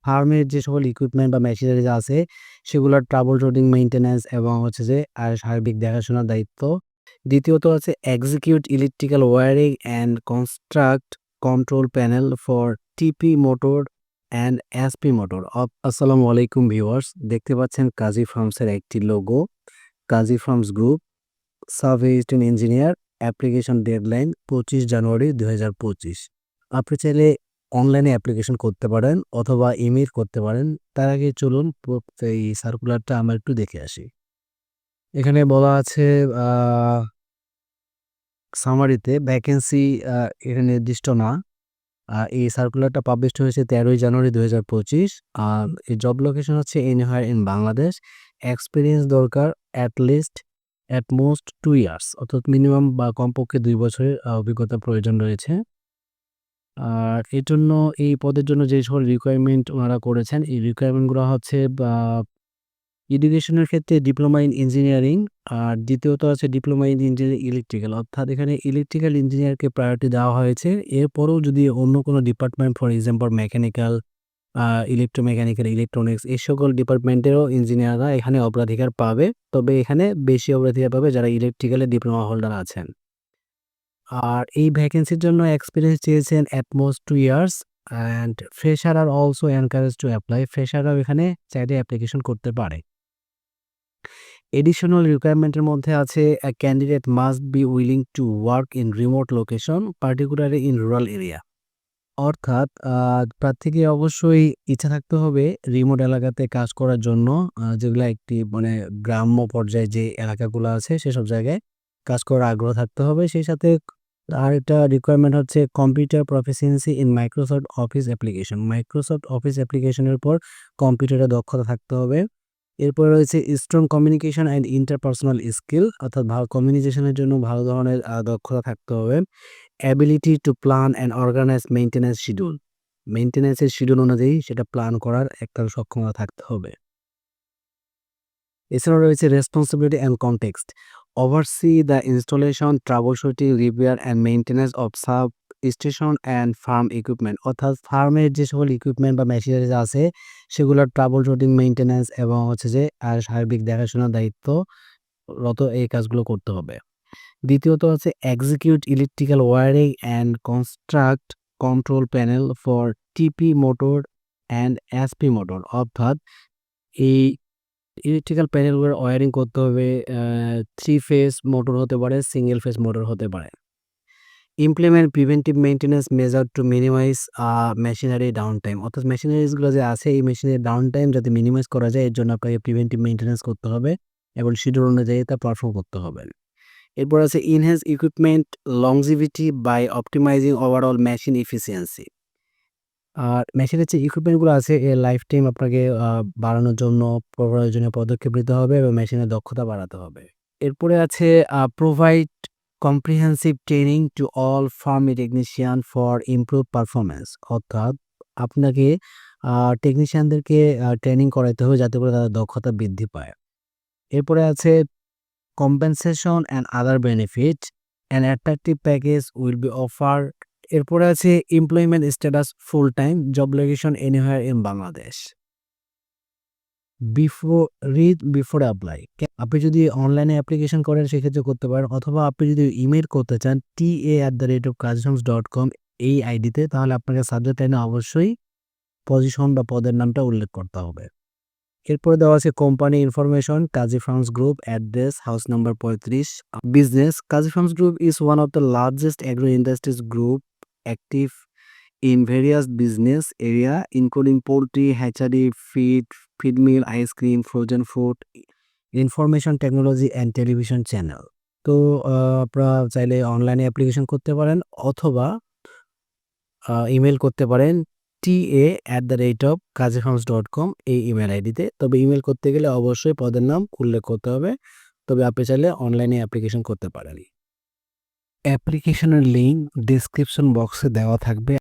ফার্মের যে সকল ইকুইপমেন্ট বা মেশিনারিজ আছে সেগুলোর ট্রাবল শুটিং, মেইনটেন্যান্স এবং হচ্ছে যে সার্বিক দেখাশোনার দায়িত্ব। দ্বিতীয়ত হচ্ছে execute electrical wiring and construct control panel for TP motor and SP motor. আসসালামু আলাইকুম ভিউয়ার্স, দেখতে পাচ্ছেন কাজী ফার্মসের একটি লোগো। Kazi farms group, sub assistant engineer, application deadline 25 জানুয়ারি 2025। আপনি চাইলে অনলাইনে অ্যাপ্লিকেশন করতে পারেন অথবা ইমেইল করতে পারেন। তার আগে চলুন এই সার্কুলারটা আমরা একটু দেখে আসি। এখানে বলা আছে সামারিতে ভ্যাকেন্সি এখানে নির্দিষ্ট না। এই সার্কুলারটা পাবলিশড হয়েছে 13 জানুয়ারি 2025। আর এই জব লোকেশন হচ্ছে এনিহোয়ার ইন বাংলাদেশ। এক্সপিরিয়েন্স দরকার অ্যাট মোস্ট 2 ইয়ার্স, অর্থাৎ মিনিমাম বা কমপক্ষে 2 বছরের অভিজ্ঞতা প্রয়োজন রয়েছে। আর এর জন্য এই পদের জন্য যে সকল রিকোয়ারমেন্ট ওনারা করেছেন, এই রিকোয়ারমেন্টগুলো হচ্ছে এডুকেশনের ক্ষেত্রে ডিপ্লোমা ইন ইঞ্জিনিয়ারিং, আর দ্বিতীয়ত আছে ডিপ্লোমা ইন ইঞ্জিনিয়ারিং ইলেকট্রিক্যাল, অর্থাৎ এখানে ইলেকট্রিক্যাল ইঞ্জিনিয়ারকে প্রায়োরিটি দেওয়া হয়েছে। এরপরেও যদি অন্য কোনো department, for example mechanical, electromechanical, electronics, এই সকল ডিপার্টমেন্টেরও ইঞ্জিনিয়াররা এখানে অগ্রাধিকার পাবে। তবে এখানে বেশি অগ্রাধিকার পাবে যারা ইলেকট্রিক্যালে ডিপ্লোমা হোল্ডার আছেন। আর এই ভ্যাকেন্সির জন্য এক্সপিরিয়েন্স চেয়েছেন at most 2 years and fresher are also encourage to apply. ফ্রেশাররাও এখানে চাইলে অ্যাপ্লিকেশন করতে পারে। এডিশনাল রিকোয়ারমেন্টের মধ্যে আছে a candidate must be willing to work in remote location, particularly in rural area। অর্থাৎ প্রার্থীকে অবশ্যই ইচ্ছা থাকতে হবে রিমোট এলাকাতে কাজ করার জন্য, যেগুলা একটি মানে গ্রাম্য পর্যায়ে যে এলাকাগুলো আছে সেসব জায়গায় কাজ করার আগ্রহ থাকতে হবে। সেই সাথে আরেকটা রিকোয়ারমেন্ট হচ্ছে computer proficiency in Microsoft office application. Microsoft office অ্যাপ্লিকেশনের উপর কম্পিউটারে দক্ষতা থাকতে হবে। এরপরে রয়েছে strong communication and interpersonal skill, অর্থাৎ ভালো কমিউনিকেশনের জন্য ভালো ধরনের দক্ষতা থাকতে হবে। Ability to plan and organise maintenance schedule, মেইনটেন্যান্সের শিডিউল অনুযায়ী সেটা প্ল্যান করার একটা সক্ষমতা থাকতে হবে। এছাড়াও রয়েছে responsibility and context, oversee the installation, trouble shooting, repair and maintenance of sub station and farm equipment, অর্থাৎ ফার্মের যে সকল ইকুইপমেন্ট বা মেশিনারিজ আছে সেগুলোর ট্রাবল শুটিং, মেইনটেন্যান্স এবং হচ্ছে যে সার্বিক দেখাশোনার দায়িত্বরত এই কাজগুলো করতে হবে। দ্বিতীয়ত হচ্ছে execute electrical wiring and construct control panel for TP motor and SP motor, অর্থাৎ এই ইলেকট্রিক্যাল প্যানেলগুলোর ওয়্যারিং করতে হবে। 3 ফেজ মোটর হতে পারে, সিঙ্গেল ফেজ মোটর হতে পারে। Implement preventive maintenance measure to minimize machinery down time, অর্থাৎ মেশিনারিজগুলো যে আছে এই মেশিনের ডাউন টাইম যাতে মিনিমাইজ করা যায় এর জন্য আপনাকে প্রিভেন্টিভ মেইনটেন্যান্স করতে হবে এবং শিডিউল অনুযায়ী তা পারফর্ম করতে হবে। এরপর আছে enhance equipment longevity by optimising overall machine efficiency. আর মেশিনের যে ইকুইপমেন্টগুলো আছে এর লাইফ টাইম আপনাকে বাড়ানোর জন্য প্রয়োজনীয় পদক্ষেপ নিতে হবে এবং মেশিনের দক্ষতা বাড়াতে হবে। এরপরে আছে provide comprehensive training to all farm technician for improve performance, অর্থাৎ আপনাকে টেকনিশিয়ানদেরকে ট্রেনিং করাইতে হবে যাতে করে তাদের দক্ষতা বৃদ্ধি পায়। এরপরে আছে compensation and other benefits, an attractive package will be offered। এরপরে আছে employment status full time, job location anywhere in Bangladesh। Before apply, আপনি যদি অনলাইনে অ্যাপ্লিকেশন করেন সেক্ষেত্রে করতে পারেন, অথবা আপনি যদি ইমেল করতে চান ta@kazifarms.com এই আইডিতে, তাহলে আপনাকে সাবজেক্ট লাইনে অবশ্যই পজিশন বা পদের নামটা উল্লেখ করতে হবে। এরপরে দেওয়া আছে company information, Kazi farms group, address house number 35। Business, Kazi farms group is one of the largest agro industries group active in various business area including poultry, hatchery, feed mill, ice cream, frozen food, information technology and television channel. তো আপনারা চাইলে অনলাইনে application করতে পারেন অথবা email করতে পারেন ta@kazifarms.com এই ইমেল আইডিতে। তবে ইমেল করতে গেলে অবশ্যই পদের নাম উল্লেখ করতে হবে। তবে আপনি চাইলে অনলাইনে অ্যাপ্লিকেশন করতে পারেন। অ্যাপ্লিকেশনের লিঙ্ক ডেসক্রিপশন বক্সে দেওয়া থাকবে।